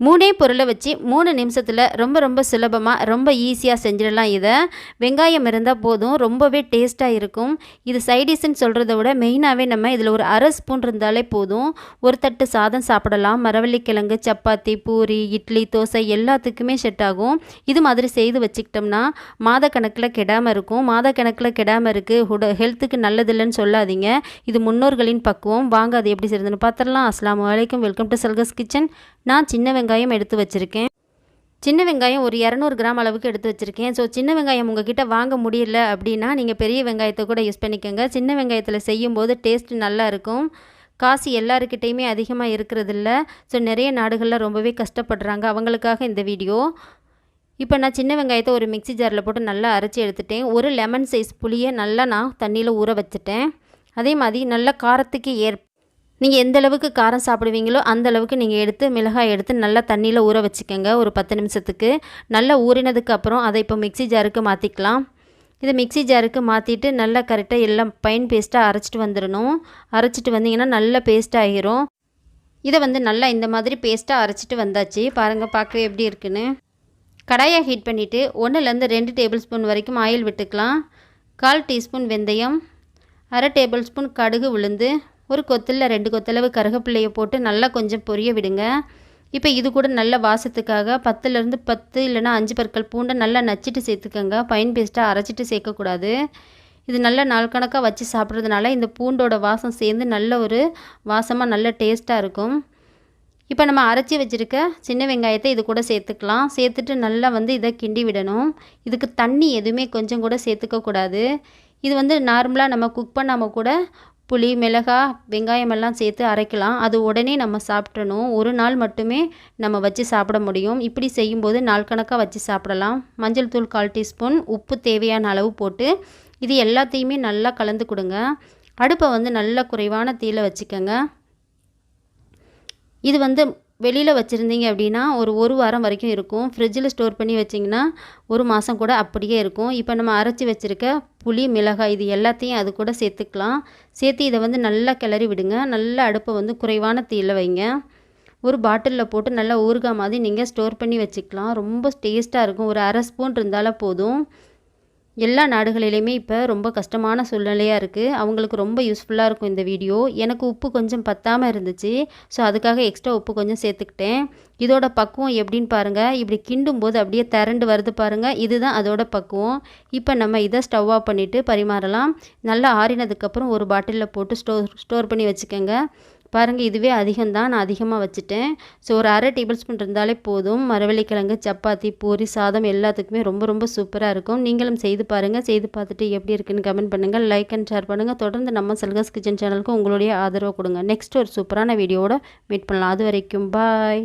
மூணே பொருளை வச்சு 3 நிமிஷத்தில் ரொம்ப சுலபமாக ரொம்ப ஈஸியாக செஞ்சிடலாம். இதை வெங்காயம் இருந்தால் போதும், ரொம்பவே டேஸ்ட்டாக இருக்கும். இது சைடிஷ்ன்னு சொல்கிறத விட மெயினாகவே நம்ம இதில் ஒரு அரை ஸ்பூன் இருந்தாலே போதும், ஒரு தட்டு சாதம் சாப்பிடலாம். மரவள்ளிக்கிழங்கு, சப்பாத்தி, பூரி, இட்லி, தோசை எல்லாத்துக்குமே செட் ஆகும். இது மாதிரி செய்து வச்சுக்கிட்டோம்னா மாதக்கணக்கில் கெடாமல் இருக்கும். மாதக்கணக்கில் கெடாமல் இருக்குது, ஹெல்த்துக்கு நல்லதில்லைன்னு சொல்லாதீங்க. இது முன்னோர்களின் பக்குவம். வாங்க அது எப்படி செய்யுதுன்னு பார்த்துடலாம். அஸ்ஸலாமு அலைக்கும், வெல்கம் டு சல்கஸ் கிச்சன். நான் சின்ன வெங்காயம் எடுத்து வச்சுருக்கேன். சின்ன வெங்காயம் ஒரு 200 கிராம் அளவுக்கு எடுத்து வச்சுருக்கேன். ஸோ சின்ன வெங்காயம் உங்ககிட்ட வாங்க முடியல அப்படின்னா நீங்கள் பெரிய வெங்காயத்தை கூட யூஸ் பண்ணிக்கோங்க. சின்ன வெங்காயத்தில் செய்யும்போது டேஸ்ட் நல்லா இருக்கும். காசு எல்லாருக்கிட்டையுமே அதிகமாக இருக்கிறதில்ல. ஸோ நிறைய நாடுகளில் ரொம்பவே கஷ்டப்படுறாங்க, அவங்களுக்காக இந்த வீடியோ. இப்போ நான் சின்ன வெங்காயத்தை ஒரு மிக்ஸி ஜாரில் போட்டு நல்லா அரைச்சி எடுத்துட்டேன். ஒரு லெமன் சைஸ் புளியை நல்லா நான் தண்ணியில் ஊற வச்சுட்டேன். அதே மாதிரி நல்லா காரத்துக்கு நீங்கள் எந்த அளவுக்கு காரம் சாப்பிடுவீங்களோ அந்த அளவுக்கு நீங்கள் எடுத்து மிளகாய் எடுத்து நல்லா தண்ணியில் ஊற வச்சுக்கோங்க ஒரு 10 நிமிஷத்துக்கு. நல்லா ஊறினதுக்கு அப்புறம் அதை இப்போ மிக்ஸி ஜாருக்கு மாற்றிக்கலாம். இதை மிக்ஸி ஜாருக்கு மாற்றிட்டு நல்லா கரெக்டாக எல்லாம் ஃபைன் பேஸ்ட்டாக அரைச்சிட்டு வந்துடணும். அரைச்சிட்டு வந்தீங்கன்னா நல்லா பேஸ்ட் ஆகிரும். இதை நல்லா இந்த மாதிரி பேஸ்ட்டாக அரைச்சிட்டு வந்தாச்சு. பாருங்கள் பார்க்கவே எப்படி இருக்குன்னு. கடாயை ஹீட் பண்ணிவிட்டு 1லேருந்து 2 டேபிள் ஸ்பூன் வரைக்கும் ஆயில் விட்டுக்கலாம். 1/4 டீஸ்பூன் வெந்தயம், 1/2 டேபிள் ஸ்பூன் கடுகு உளுந்து, ஒரு கொத்தில் 2 கொத்தளவு கருவேப்பிலையை போட்டு நல்லா கொஞ்சம் பொரிய விடுங்க. இப்போ இது கூட நல்ல வாசத்துக்காக 10லேருந்து 10 இல்லைனா 5 பற்கள் பூண்டை நல்லா நச்சிட்டு சேர்த்துக்கோங்க. ஃபைன் பேஸ்ட்டாக அரைச்சிட்டு சேர்க்கக்கூடாது. இது நல்லா நாள் கணக்காக வச்சு சாப்பிட்றதுனால இந்த பூண்டோட வாசம் சேர்ந்து நல்ல ஒரு வாசமாக நல்ல டேஸ்ட்டாக இருக்கும். இப்போ நம்ம அரைச்சி வச்சுருக்க சின்ன வெங்காயத்தை இது கூட சேர்த்துக்கலாம். சேர்த்துட்டு நல்லா இதை கிண்டி விடணும். இதுக்கு தண்ணி எதுவுமே கொஞ்சம் கூட சேர்த்துக்கக்கூடாது. இது நார்மலாக நம்ம குக் பண்ணாமல் கூட புளி, மிளகாய், வெங்காயம் எல்லாம் சேர்த்து அரைக்கலாம். அது உடனே நம்ம சாப்பிட்றணும். ஒரு நாள் மட்டுமே நம்ம வச்சு சாப்பிட முடியும். இப்படி செய்யும்போது நாள் கணக்காக வச்சு சாப்பிடலாம். மஞ்சள் தூள் 1/4 டீஸ்பூன், உப்பு தேவையான அளவு போட்டு இது எல்லாத்தையுமே நல்லா கலந்து கொடுங்க. அடுப்பை நல்லா குறைவான தீயில வச்சுக்கோங்க. இது வெளியில் வச்சுருந்தீங்க அப்படின்னா ஒரு வாரம் வரைக்கும் இருக்கும். ஃப்ரிட்ஜில் ஸ்டோர் பண்ணி வச்சிங்கன்னா 1 மாதம் கூட அப்படியே இருக்கும். இப்போ நம்ம அரைச்சி வச்சுருக்க புளி, மிளகாய் இது எல்லாத்தையும் அது கூட சேர்த்துக்கலாம். சேர்த்து இதை நல்லா கிளறி விடுங்க. நல்லா அடுப்பை குறைவான தீயில வைங்க. ஒரு பாட்டிலில் போட்டு நல்லா ஊறுகாய் மாதிரி நீங்கள் ஸ்டோர் பண்ணி வச்சுக்கலாம். ரொம்ப டேஸ்ட்டாக இருக்கும். ஒரு அரை ஸ்பூன் இருந்தாலே போதும். எல்லா நாடுகளிலையுமே இப்போ ரொம்ப கஷ்டமான சூழ்நிலையாக இருக்குது. அவங்களுக்கு ரொம்ப யூஸ்ஃபுல்லாக இருக்கும் இந்த வீடியோ. எனக்கு உப்பு கொஞ்சம் பத்தாமல் இருந்துச்சு. ஸோ அதுக்காக எக்ஸ்ட்ரா உப்பு கொஞ்சம் சேர்த்துக்கிட்டேன். இதோட பக்குவம் எப்படின்னு பாருங்கள். இப்படி கிண்டும் போது அப்படியே திரண்டு வருது பாருங்கள். இதுதான் அதோட பக்குவம். இப்போ நம்ம இதை ஸ்டவ் ஆஃப் பண்ணிவிட்டு பரிமாறலாம். நல்லா ஆறினதுக்கப்புறம் ஒரு பாட்டிலில் போட்டு ஸ்டோர் பண்ணி வச்சுக்கோங்க. பாருங்கள், இதுவே அதிகம்தான், நான் அதிகமாக வச்சுட்டேன். ஸோ ஒரு அரை டேபிள் ஸ்பூன் இருந்தாலே போதும். மரவள்ளிக்கிழங்கு, சப்பாத்தி, பூரி, சாதம் எல்லாத்துக்குமே ரொம்ப சூப்பராக இருக்கும். நீங்களும் செய்து பாருங்கள். செய்து பார்த்துட்டு எப்படி இருக்குன்னு கமெண்ட் பண்ணுங்கள். லைக் அண்ட் ஷேர் பண்ணுங்கள். தொடர்ந்து நம்ம சல்கஸ் கிச்சன் சேனலுக்கு உங்களுடைய ஆதரவு கொடுங்க. நெக்ஸ்ட் ஒரு சூப்பரான வீடியோவோட மீட் பண்ணலாம். அது வரைக்கும் பாய்.